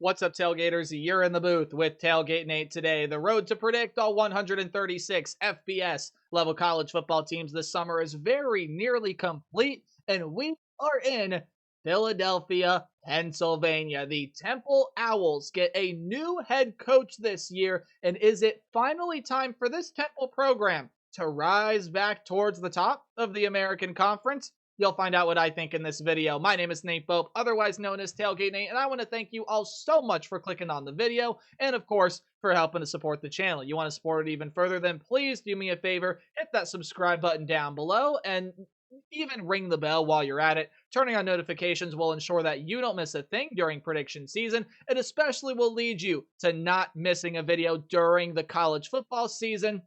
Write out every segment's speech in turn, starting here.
What's up, Tailgaters? You're in the booth with Tailgate Nate today. The road to predict all 136 FBS level college football teams this summer is very nearly complete, and we are in Philadelphia, Pennsylvania. The Temple Owls get a new head coach this year, and is it finally time for this Temple program to rise back towards the top of the American Conference? You'll find out what I think in this video. My name is Nate Pope, otherwise known as Tailgate Nate, and I want to thank you all so much for clicking on the video, and of course, for helping to support the channel. You want to support it even further, then please do me a favor, hit that subscribe button down below, and even ring the bell while you're at it. Turning on notifications will ensure that you don't miss a thing during prediction season, and especially will lead you to not missing a video during the college football season,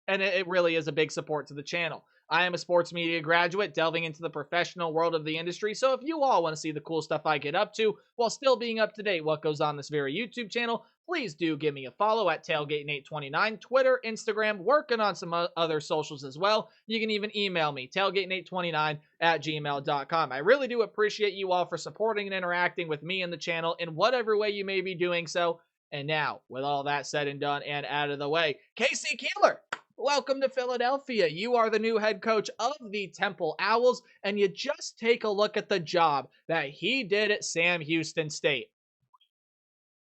and it really is a big support to the channel. I am a sports media graduate delving into the professional world of the industry, so if you all want to see the cool stuff I get up to while still being up to date what goes on this very YouTube channel, please do give me a follow at TailgateNate29, Twitter, Instagram, working on some other socials as well. You can even email me, tailgatenate29@gmail.com. I really do appreciate you all for supporting and interacting with me and the channel in whatever way you may be doing so. And now, with all that said and done and out of the way, Casey Keeler, welcome to Philadelphia. You are the new head coach of the Temple Owls, and you just take a look at the job that he did at Sam Houston State.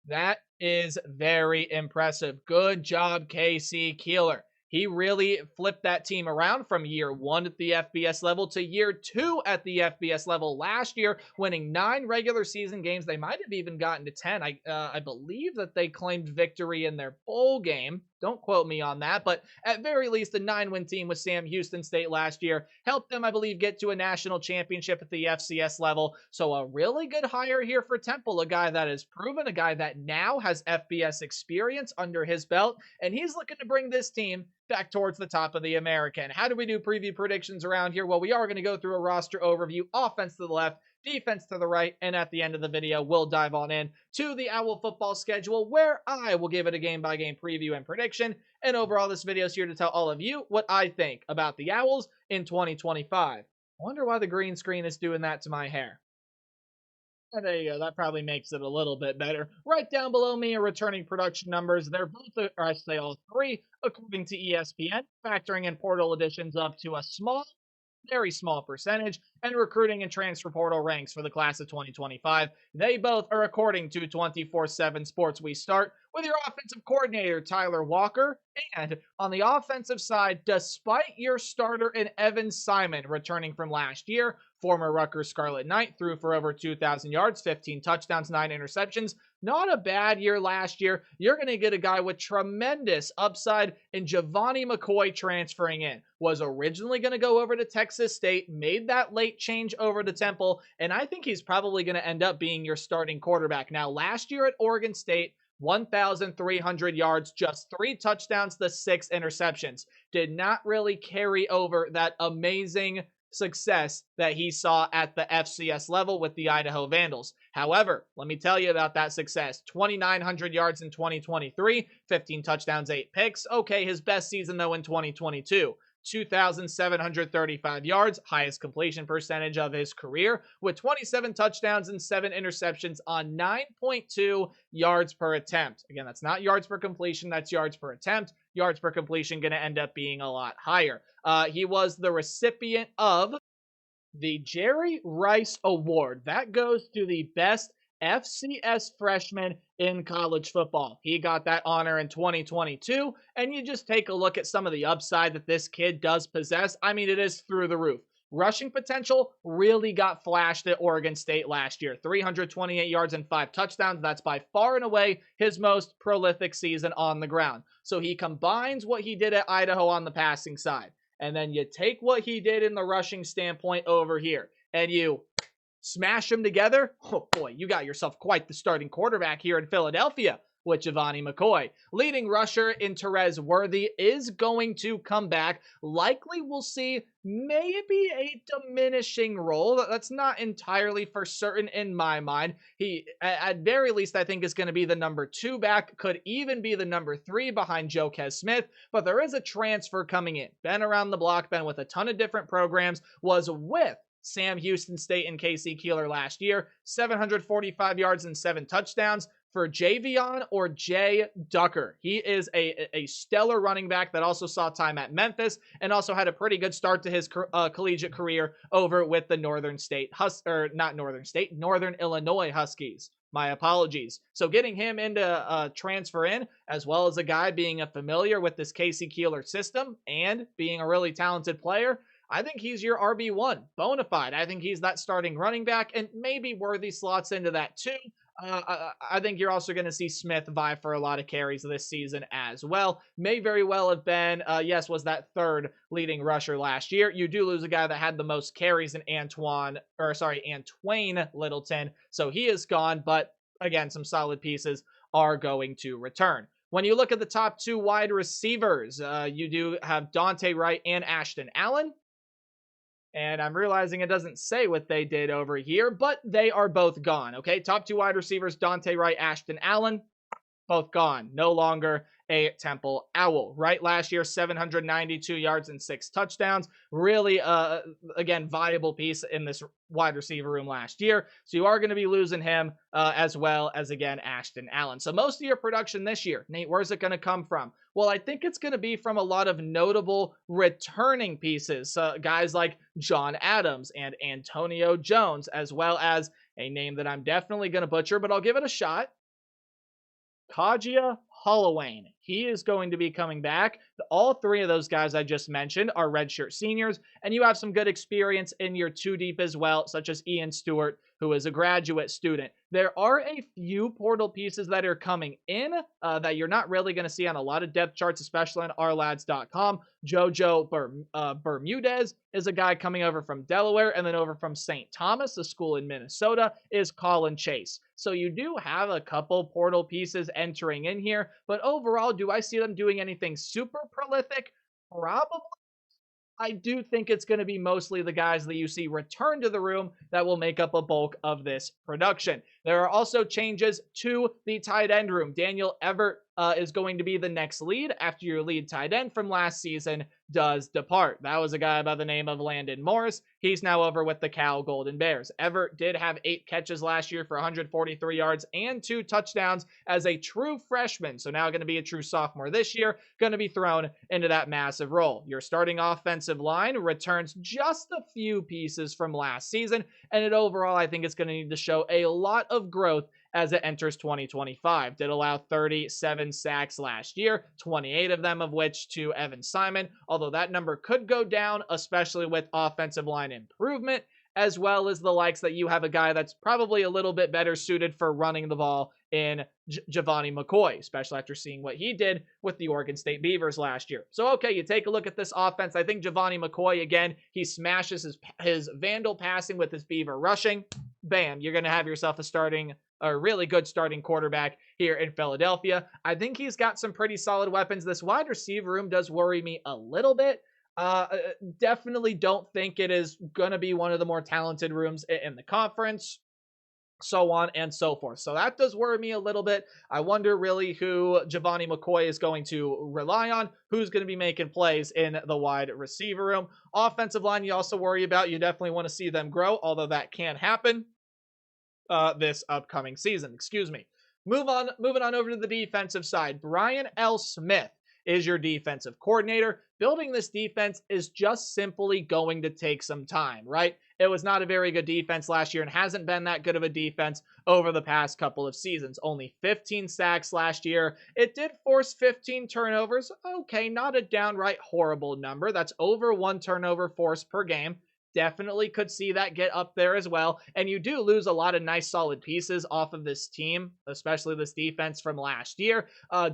That is very impressive. Good job, Casey Keeler. He really flipped that team around from year 1 at the FBS level to year 2 at the FBS level last year, winning 9 regular season games. They might have even gotten to 10. I believe that they claimed victory in their bowl game. Don't quote me on that, but at very least, a 9-win team with Sam Houston State last year helped them, I believe, get to a national championship at the FCS level. So a really good hire here for Temple, a guy that is proven, a guy that now has FBS experience under his belt, and he's looking to bring this team back towards the top of the American. How do we do preview predictions around here? Well, we are going to go through a roster overview, offense to the left, defense to the right, and at the end of the video, we'll dive on in to the Owl football schedule, where I will give it a game-by-game preview and prediction. And overall, this video is here to tell all of you what I think about the Owls in 2025. I wonder why the green screen is doing that to my hair. And there you go. That probably makes it a little bit better. Right down below me are returning production numbers. They're both, or I say all three, according to ESPN, factoring in portal additions up to a very small percentage, and recruiting and transfer portal ranks for the class of 2025. They both are according to 24/7 Sports. We start with your offensive coordinator, Tyler Walker, and on the offensive side, despite your starter in Evan Simon returning from last year, former Rutgers Scarlet Knight threw for over 2,000 yards, 15 touchdowns, 9 interceptions. Not a bad year last year. You're going to get a guy with tremendous upside in Giovanni McCoy transferring in. Was originally going to go over to Texas State, made that late change over to Temple, and I think he's probably going to end up being your starting quarterback. Now, last year at Oregon State, 1,300 yards, just 3 touchdowns to 6 interceptions. Did not really carry over that amazing success that he saw at the FCS level with the Idaho Vandals. However, let me tell you about that success. 2,900 yards in 2023, 15 touchdowns, 8 picks. Okay, his best season though in 2022. 2,735 yards, highest completion percentage of his career, with 27 touchdowns and 7 interceptions on 9.2 yards per attempt. Again, that's not yards per completion, that's yards per attempt. Yards per completion going to end up being a lot higher. He was the recipient of the Jerry Rice Award. That goes to the best FCS freshman in college football. He got that honor in 2022, and you just take a look at some of the upside that this kid does possess. I mean, it is through the roof. Rushing potential really got flashed at Oregon State last year. 328 yards and 5 touchdowns. That's by far and away his most prolific season on the ground. So he combines what he did at Idaho on the passing side, and then you take what he did in the rushing standpoint over here, and you smash them together. Oh boy, you got yourself quite the starting quarterback here in Philadelphia with Giovanni McCoy. Leading rusher in Terez Worthy is going to come back. Likely we'll see maybe a diminishing role. That's not entirely for certain in my mind. He, at very least, I think is going to be the number 2 back. Could even be the number 3 behind Joquez Smith. But there is a transfer coming in. Been around the block, been with a ton of different programs, was with Sam Houston State and Casey Keeler last year. 745 yards and 7 touchdowns. for Javion or Jay Ducker. He is a stellar running back that also saw time at Memphis and also had a pretty good start to his collegiate career over with the Northern Illinois Huskies. My apologies. So getting him into transfer in, as well as a guy being a familiar with this Casey Keeler system and being a really talented player, I think he's your RB1, bona fide. I think he's that starting running back, and maybe Worthy slots into that too. I think you're also going to see Smith vie for a lot of carries this season as well. May very well have been, was that third leading rusher last year. You do lose a guy that had the most carries in Antwain Littleton, so he is gone, but again, some solid pieces are going to return. When you look at the top two wide receivers, you do have Dante Wright and Ashton Allen. And I'm realizing it doesn't say what they did over here, but they are both gone, okay? Top two wide receivers, Dante Wright, Ashton Allen, both gone. No longer a Temple Owl. Right last year, 792 yards and 6 touchdowns. Really, again, viable piece in this wide receiver room last year. So you are going to be losing him as well as, again, Ashton Allen. So most of your production this year, Nate, where's it going to come from? Well, I think it's going to be from a lot of notable returning pieces. Guys like John Adams and Antonio Jones, as well as a name that I'm definitely going to butcher, but I'll give it a shot. Kajia Holloway. He is going to be coming back. All three of those guys I just mentioned are redshirt seniors, and you have some good experience in your two deep as well, such as Ian Stewart, who is a graduate student. There are a few portal pieces that are coming in that you're not really going to see on a lot of depth charts, especially on ourlads.com. Jojo Bermudez is a guy coming over from Delaware, and then over from St. Thomas, a school in Minnesota, is Colin Chase. So you do have a couple portal pieces entering in here, but overall, do I see them doing anything super prolific? Probably. I do think it's going to be mostly the guys that you see return to the room that will make up a bulk of this production. There are also changes to the tight end room. Daniel Everett is going to be the next lead after your lead tight end from last season does depart. That was a guy by the name of Landon Morris. He's now over with the Cal Golden Bears. Everett did have 8 catches last year for 143 yards and 2 touchdowns as a true freshman. So now going to be a true sophomore this year, going to be thrown into that massive role. Your starting offensive line returns just a few pieces from last season, and it overall, I think it's going to need to show a lot of growth as it enters 2025. Did allow 37 sacks last year, 28 of them of which to Evan Simon, although that number could go down, especially with offensive line improvement, as well as the likes that you have a guy that's probably a little bit better suited for running the ball in Giovanni McCoy, especially after seeing what he did with the Oregon State Beavers last year. So, okay, you take a look at this offense. I think Giovanni McCoy, again, he smashes his Vandal passing with his Beaver rushing. Bam, you're going to have yourself a really good starting quarterback here in Philadelphia. I think he's got some pretty solid weapons. This wide receiver room does worry me a little bit. Definitely don't think it is going to be one of the more talented rooms in the conference, so on and so forth. So that does worry me a little bit. I wonder really who Giovanni McCoy is going to rely on, who's going to be making plays in the wide receiver room. Offensive line, you also worry about. You definitely want to see them grow, although that can happen this upcoming season. Moving on over to the defensive side. Brian L. Smith is your defensive coordinator. Building this defense is just simply going to take some time, right? It was not a very good defense last year and hasn't been that good of a defense over the past couple of seasons. Only 15 sacks last year. It did force 15 turnovers. Okay, not a downright horrible number. That's over 1 turnover force per game. Definitely could see that get up there as well. And you do lose a lot of nice solid pieces off of this team, especially this defense from last year.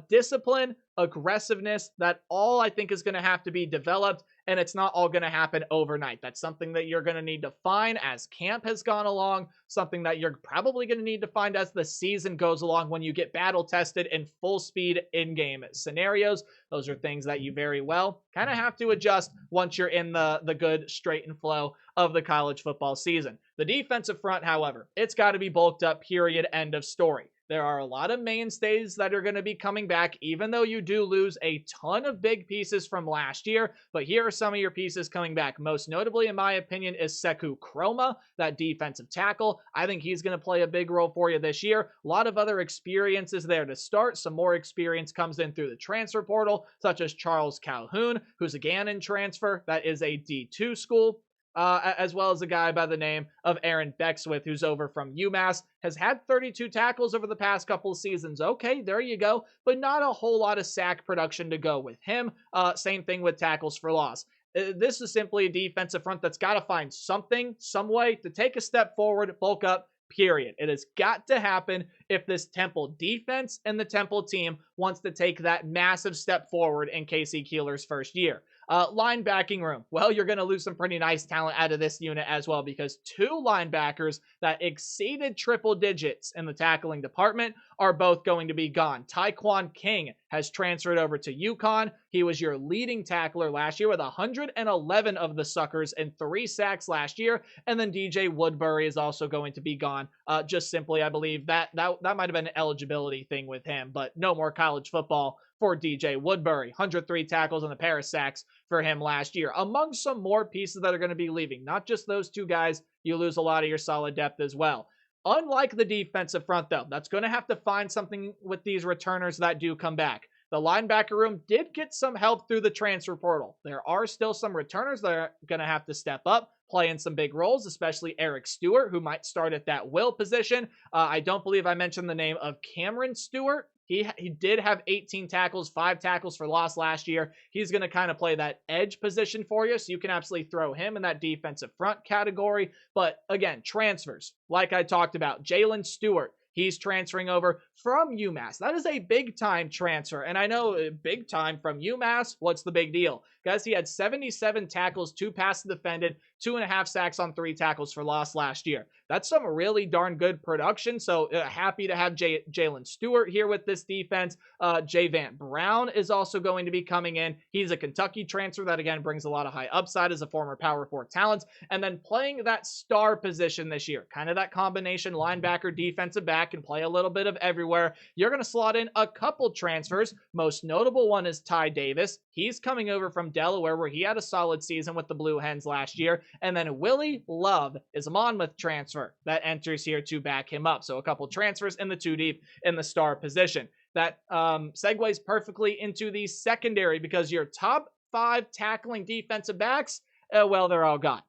Discipline, aggressiveness, that all I think is going to have to be developed, and it's not all going to happen overnight. That's something that you're going to need to find as camp has gone along, something that you're probably going to need to find as the season goes along when you get battle tested in full speed in-game scenarios. Those are things that you very well kind of have to adjust once you're in the good straight and flow of the college football season. The defensive front, however, it's got to be bulked up, period, end of story. there are a lot of mainstays that are going to be coming back, even though you do lose a ton of big pieces from last year. But here are some of your pieces coming back. Most notably, in my opinion, is Sekou Chroma, that defensive tackle. I think he's going to play a big role for you this year. A lot of other experiences there to start. Some more experience comes in through the transfer portal, such as Charles Calhoun, who's a Gannon transfer. That is a D2 school. As well as a guy by the name of Aaron Beckswith, who's over from UMass, has had 32 tackles over the past couple of seasons. Okay, there you go, but not a whole lot of sack production to go with him. Same thing with tackles for loss. This is simply a defensive front that's got to find something, some way to take a step forward, bulk up, period. It has got to happen if this Temple defense and the Temple team wants to take that massive step forward in Casey Keeler's first year. Linebacking room. Well, you're going to lose some pretty nice talent out of this unit as well, because 2 linebackers that exceeded triple digits in the tackling department are both going to be gone. Tyquan King has transferred over to UConn. He was your leading tackler last year with 111 of the suckers and 3 sacks last year. And then DJ Woodbury is also going to be gone. Just simply, I believe that might have been an eligibility thing with him, but no more college football for DJ Woodbury. 103 tackles and a pair of sacks for him last year. Among some more pieces that are going to be leaving, not just those 2 guys, you lose a lot of your solid depth as well. Unlike the defensive front, though, that's going to have to find something with these returners that do come back. The linebacker room did get some help through the transfer portal. There are still some returners that are going to have to step up, play in some big roles, especially Eric Stewart, who might start at that will position. I don't believe I mentioned the name of Cameron Stewart. He did have 18 tackles, 5 tackles for loss last year. He's going to kind of play that edge position for you, so you can absolutely throw him in that defensive front category. But again, transfers, like I talked about, Jalen Stewart, he's transferring over from UMass. That is a big-time transfer. And I know big time from UMass, what's the big deal? Guys, he had 77 tackles, 2 passes defended, 2.5 sacks on 3 tackles for loss last year. That's some really darn good production. So happy to have Jalen Stewart here with this defense. Javant Brown is also going to be coming in. He's a Kentucky transfer that, again, brings a lot of high upside as a former Power 4 talent. And then playing that star position this year, kind of that combination linebacker, defensive back, and play a little bit of everywhere. You're going to slot in a couple transfers. Most notable one is Ty Davis. He's coming over from Delaware, where he had a solid season with the Blue Hens last year. And then Willie Love is a Monmouth transfer that enters here to back him up. So a couple transfers in the 2 deep in the star position. That segues perfectly into the secondary, because your top 5 tackling defensive backs, well, they're all gone.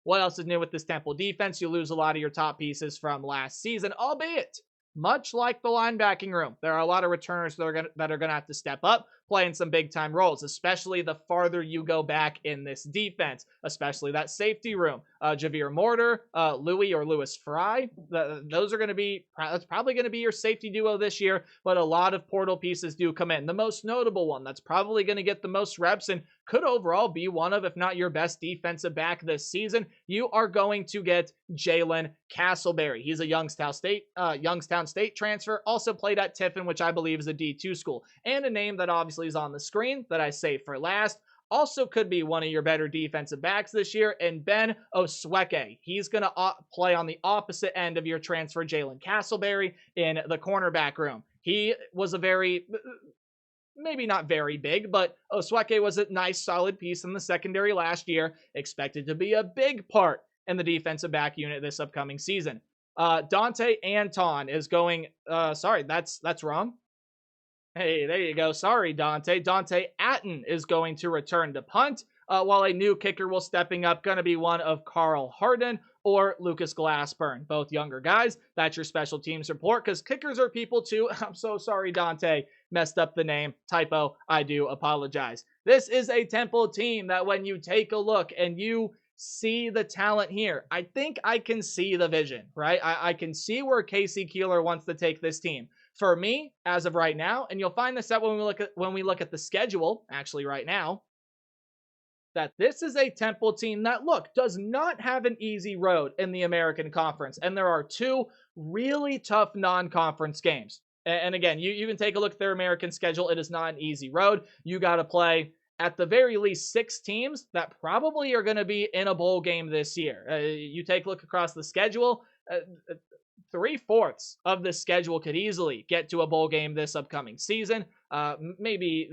What else is new with this Temple defense? You lose a lot of your top pieces from last season, albeit much like the linebacking room, there are a lot of returners that are going to have to step up, playing some big-time roles, especially the farther you go back in this defense, especially that safety room. Javier Mortar, Louis Fry, those are going to be, that's probably going to be your safety duo this year, but a lot of portal pieces do come in. The most notable one that's probably going to get the most reps and could overall be one of, if not your best defensive back this season, you are going to get Jalen Castleberry. He's a Youngstown State transfer, also played at Tiffin, which I believe is a D2 school, and a name that obviously is on the screen that I saved for last. Also could be one of your better defensive backs this year, and Ben Osweke. He's going to play on the opposite end of your transfer, Jalen Castleberry, in the cornerback room. He was a very, maybe not very big, but Osweke was a nice, solid piece in the secondary last year, expected to be a big part in the defensive back unit this upcoming season. Dante Anton is going, sorry, that's wrong. Hey, there you go. Sorry, Dante. Dante Atten is going to return to punt, while a new kicker will stepping up, going to be one of Carl Harden or Lucas Glassburn, both younger guys. That's your special teams report, because kickers are people too. I'm so sorry, Dante. Messed up the name. Typo. I do apologize. This is a Temple team that when you take a look and you see the talent here, I think I can see the vision, right? I can see where Casey Keeler wants to take this team. For me, as of right now, and you'll find this out when we look at the schedule, actually right now, that this is a Temple team that, look, does not have an easy road in the American Conference. And there are 2 really tough non-conference games. And again, you can take a look at their American schedule. It is not an easy road. You got to play, at the very least, 6 teams that probably are going to be in a bowl game this year. You take a look across the schedule. 3/4 of the schedule could easily get to a bowl game this upcoming season. Maybe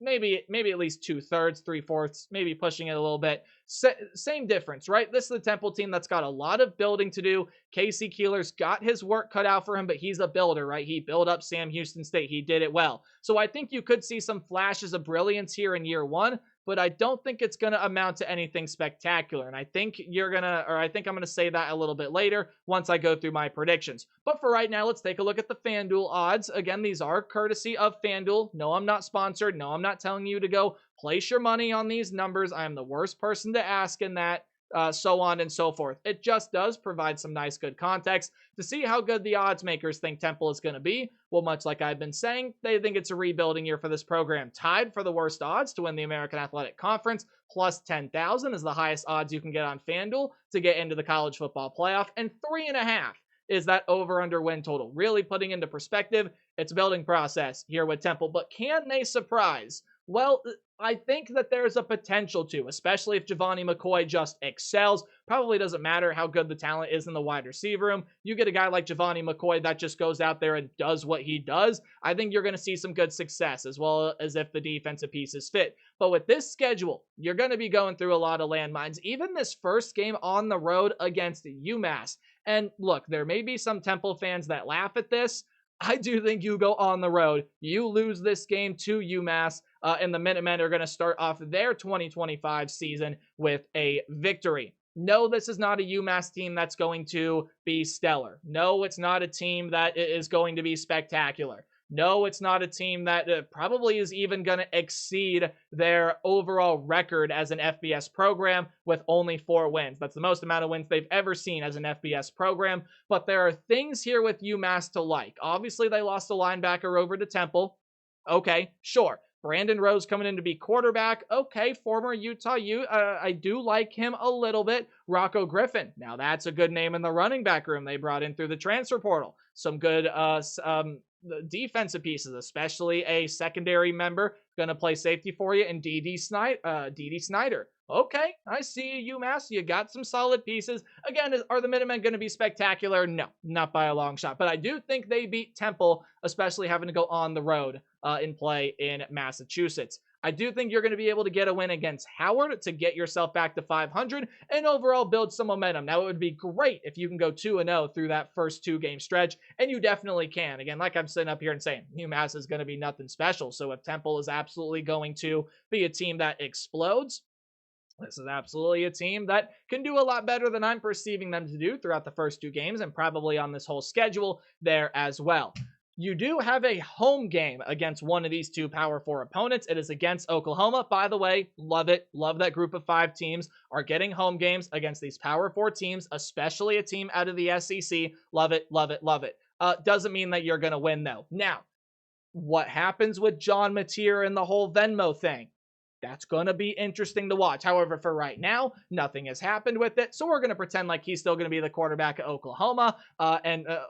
at least 2/3, 3/4, maybe pushing it a little bit. Same difference, right? This is the Temple team that's got a lot of building to do. Casey Keeler's got his work cut out for him, but he's a builder, right? He built up Sam Houston State. He did it well. So I think you could see some flashes of brilliance here in year one, but I don't think it's going to amount to anything spectacular. And I think I'm going to say that a little bit later once I go through my predictions. But for right now, let's take a look at the FanDuel odds. Again, these are courtesy of FanDuel. No, I'm not sponsored. No, I'm not telling you to go place your money on these numbers. I am the worst person to ask in that. So on and so forth. It just does provide some nice, good context to see how good the odds makers think Temple is going to be. Well, much like I've been saying, they think it's a rebuilding year for this program. Tied for the worst odds to win the American Athletic Conference, plus 10,000 is the highest odds you can get on FanDuel to get into the college football playoff, and 3.5 is that over-under win total. Really putting into perspective, it's a building process here with Temple, but can they surprise? Well, I think that there's a potential to, especially if Giovanni McCoy just excels. Probably doesn't matter how good the talent is in the wide receiver room. You get a guy like Giovanni McCoy that just goes out there and does what he does. I think you're going to see some good success, as well as if the defensive pieces fit. But with this schedule, you're going to be going through a lot of landmines. Even this first game on the road against UMass. And look, there may be some Temple fans that laugh at this. I do think you go on the road. You lose this game to UMass, and the Minutemen are going to start off their 2025 season with a victory. No, this is not a UMass team that's going to be stellar. No, it's not a team that is going to be spectacular. No, it's not a team that probably is even going to exceed their overall record as an FBS program with only 4 wins. That's the most amount of wins they've ever seen as an FBS program. But there are things here with UMass to like. Obviously, they lost a linebacker over to Temple. Okay, sure. Brandon Rose coming in to be quarterback. Okay, former Utah Ute. I do like him a little bit. Rocco Griffin. Now, that's a good name in the running back room they brought in through the transfer portal. Some good defensive pieces, especially a secondary member going to play safety for you, and D.D. Snyder. Okay, I see you, UMass. You got some solid pieces. Again, are the Minutemen going to be spectacular? No, not by a long shot. But I do think they beat Temple, especially having to go on the road and play in Massachusetts. I do think you're going to be able to get a win against Howard to get yourself back to 500 and overall build some momentum. Now, it would be great if you can go 2-0 through that first 2-game stretch, and you definitely can. Again, like I'm sitting up here and saying, UMass is going to be nothing special. So if Temple is absolutely going to be a team that explodes, this is absolutely a team that can do a lot better than I'm perceiving them to do throughout the first 2 games and probably on this whole schedule there as well. You do have a home game against one of these 2 Power 4 opponents. It is against Oklahoma. By the way, love it. Love that group of 5 teams are getting home games against these Power 4 teams, especially a team out of the SEC. Love it, love it, love it. Doesn't mean that you're going to win, though. Now, what happens with John Mateer and the whole Venmo thing? That's going to be interesting to watch. However, for right now, nothing has happened with it. So we're going to pretend like he's still going to be the quarterback at Oklahoma.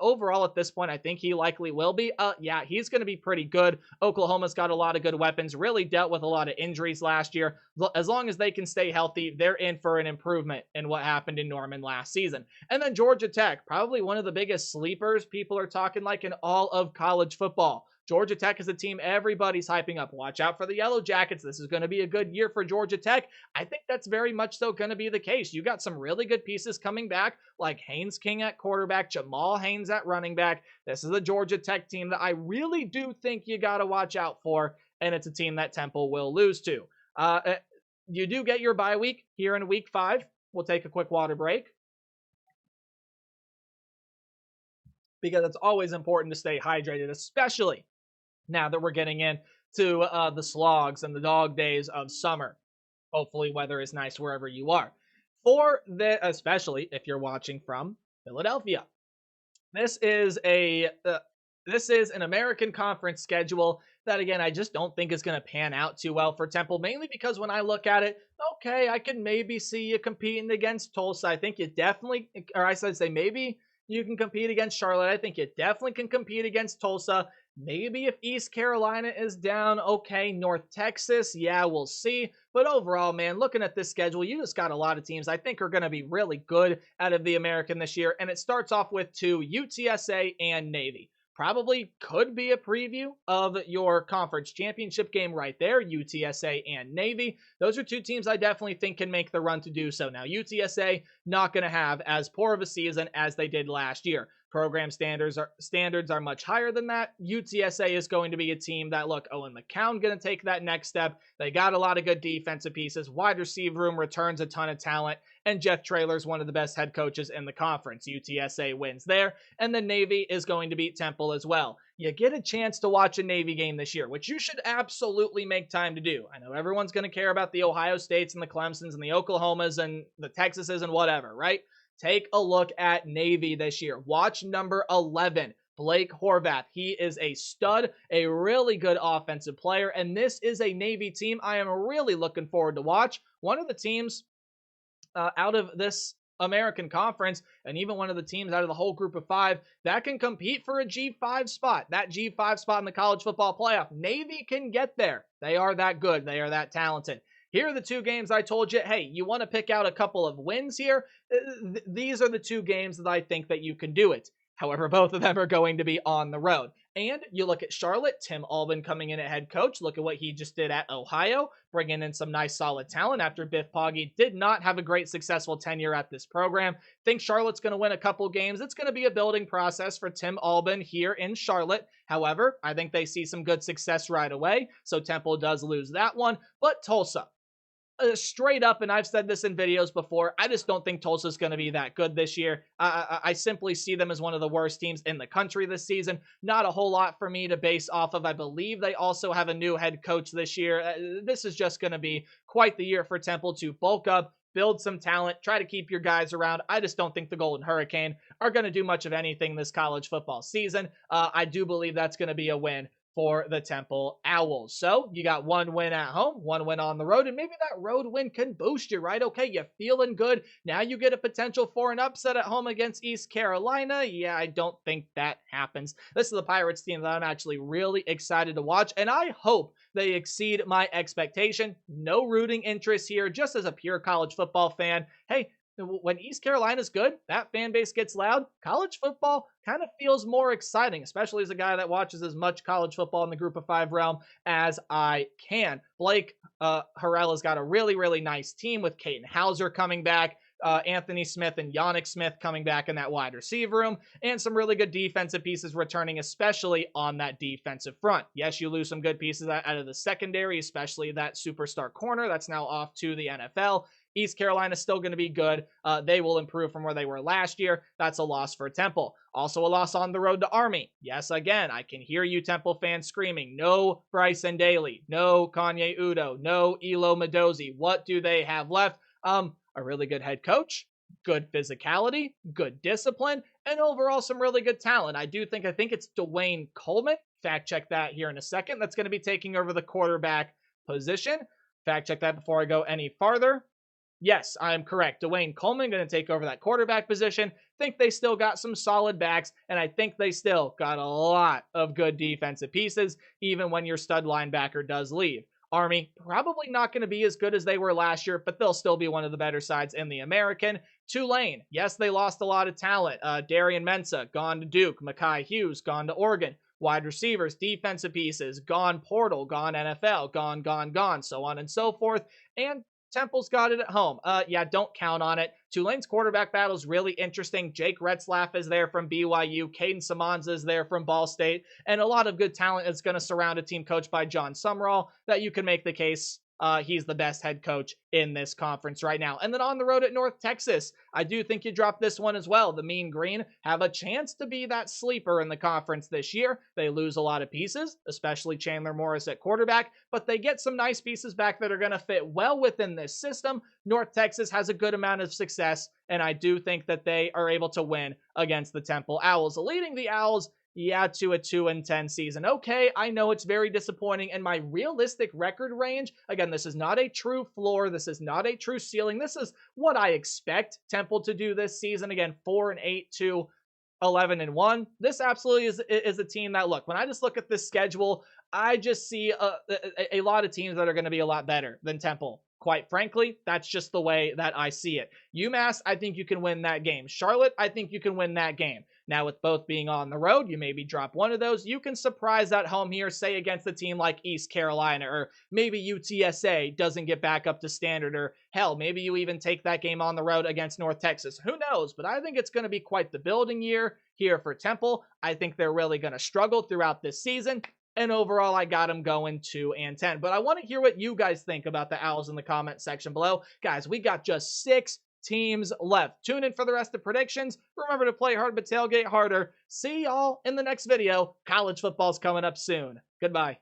Overall, at this point, I think he likely will be. Yeah, he's going to be pretty good. Oklahoma's got a lot of good weapons, really dealt with a lot of injuries last year. As long as they can stay healthy, they're in for an improvement in what happened in Norman last season. And then Georgia Tech, probably one of the biggest sleepers people are talking like in all of college football. Georgia Tech is a team everybody's hyping up. Watch out for the Yellow Jackets. This is going to be a good year for Georgia Tech. I think that's very much so going to be the case. You got some really good pieces coming back, like Haynes King at quarterback, Jamal Haynes at running back. This is a Georgia Tech team that I really do think you got to watch out for, and it's a team that Temple will lose to. You do get your bye week here in week 5. We'll take a quick water break, because it's always important to stay hydrated, especially now that we're getting into the slogs and the dog days of summer. Hopefully weather is nice wherever you are. Especially if you're watching from Philadelphia. This is an American Conference schedule that, again, I just don't think is going to pan out too well for Temple, mainly because when I look at it, okay, I can maybe see you competing against Tulsa. I think you definitely, or I should say maybe you can compete against Charlotte. I think you definitely can compete against Tulsa. Maybe if East Carolina is down, okay. North Texas, yeah, we'll see. But overall, man, looking at this schedule, you just got a lot of teams I think are going to be really good out of the American this year. And it starts off with two, UTSA and Navy. Probably could be a preview of your conference championship game right there, UTSA and Navy. Those are two teams I definitely think can make the run to do so. Now, UTSA not going to have as poor of a season as they did last year. Program standards are much higher than that. UTSA is going to be a team that, look, Owen McCown going to take that next step. They got a lot of good defensive pieces. Wide receiver room returns a ton of talent. And Jeff Traylor's one of the best head coaches in the conference. UTSA wins there. And the Navy is going to beat Temple as well. You get a chance to watch a Navy game this year, which you should absolutely make time to do. I know everyone's going to care about the Ohio States and the Clemsons and the Oklahomas and the Texases and whatever, right? Take a look at Navy this year. Watch number 11, Blake Horvath. He is a stud, a really good offensive player, and this is a Navy team I am really looking forward to watch. One of the teams out of this American Conference, and even one of the teams out of the whole group of five that can compete for a G5 spot. That G5 spot in the college football playoff. Navy can get there. They are that good. They are that talented. Here are the two games I told you, hey, you want to pick out a couple of wins here? These are the two games that I think that you can do it. However, both of them are going to be on the road. And you look at Charlotte, Tim Albin coming in at head coach. Look at what he just did at Ohio, bringing in some nice solid talent after Biff Poggi did not have a great successful tenure at this program. Think Charlotte's going to win a couple games. It's going to be a building process for Tim Albin here in Charlotte. However, I think they see some good success right away. So Temple does lose that one. But Tulsa, straight up, and I've said this in videos before, I just don't think Tulsa's going to be that good this year. I simply see them as one of the worst teams in the country this season. Not a whole lot for me to base off of. I believe they also have a new head coach this year. This is just going to be quite the year for Temple to bulk up, build some talent, try to keep your guys around. I just don't think the Golden Hurricane are going to do much of anything this college football season. I do believe that's going to be a win for the Temple Owls. So you got one win at home, one win on the road, and maybe that road win can boost you, right? Okay, you're feeling good. Now you get a potential for an upset at home against East Carolina. Yeah, I don't think that happens. This is the Pirates team that I'm actually really excited to watch, and I hope they exceed my expectation. No rooting interest here, just as a pure college football fan. Hey, when East Carolina's good, that fan base gets loud. College football kind of feels more exciting, especially as a guy that watches as much college football in the group of five realm as I can. Blake Harrell's got a really, really nice team with Caden Hauser coming back, Anthony Smith and Yannick Smith coming back in that wide receiver room, and some really good defensive pieces returning, especially on that defensive front. Yes, you lose some good pieces out of the secondary, especially that superstar corner that's now off to the NFL. East Carolina's still going to be good. They will improve from where they were last year. That's a loss for Temple. Also a loss on the road to Army. Yes, again, I can hear you Temple fans screaming, no Bryson Daly, no Kanye Udo, no Elo Medozi. What do they have left? A really good head coach, good physicality, good discipline, and overall some really good talent. I think it's Dwayne Coleman. Fact check that here in a second. That's going to be taking over the quarterback position. Fact check that before I go any farther. Yes, I am correct. Dwayne Coleman going to take over that quarterback position. Think they still got some solid backs, and I think they still got a lot of good defensive pieces, even when your stud linebacker does leave. Army, probably not going to be as good as they were last year, but they'll still be one of the better sides in the American. Tulane, yes, they lost a lot of talent. Darian Mensah, gone to Duke. Mekhi Hughes, gone to Oregon. Wide receivers, defensive pieces, gone portal, gone NFL, gone, so on and so forth. And Temple's got it at home. Yeah, don't count on it. Tulane's quarterback battle is really interesting. Jake Retzlaff is there from BYU. Caden Simmons is there from Ball State. And a lot of good talent is going to surround a team coached by John Sumrall that you can make the case he's the best head coach in this conference right now. And then on the road at North Texas, I do think you drop this one as well. The Mean Green have a chance to be that sleeper in the conference this year. They lose a lot of pieces, especially Chandler Morris at quarterback, but they get some nice pieces back that are going to fit well within this system. North Texas has a good amount of success, and I do think that they are able to win against the Temple Owls, leading the Owls to a 2-10 season. Okay, I know it's very disappointing, and my realistic record range, again, this is not a true floor, this is not a true ceiling, this is what I expect Temple to do this season. Again, 4-8 to 11-1. This absolutely is a team that, look, when I just look at this schedule, I just see a lot of teams that are going to be a lot better than Temple. Quite frankly, that's just the way that I see it. UMass, I think you can win that game. Charlotte, I think you can win that game. Now, with both being on the road, you maybe drop one of those. You can surprise at home here, say against a team like East Carolina, or maybe UTSA doesn't get back up to standard, or hell, maybe you even take that game on the road against North Texas. Who knows? But I think it's going to be quite the building year here for Temple. I think they're really going to struggle throughout this season. And overall, I got them going 2-10. But I want to hear what you guys think about the Owls in the comment section below. Guys, we got just 6 teams left. Tune in for the rest of predictions. Remember to play hard, but tailgate harder. See y'all in the next video. College football's coming up soon. Goodbye.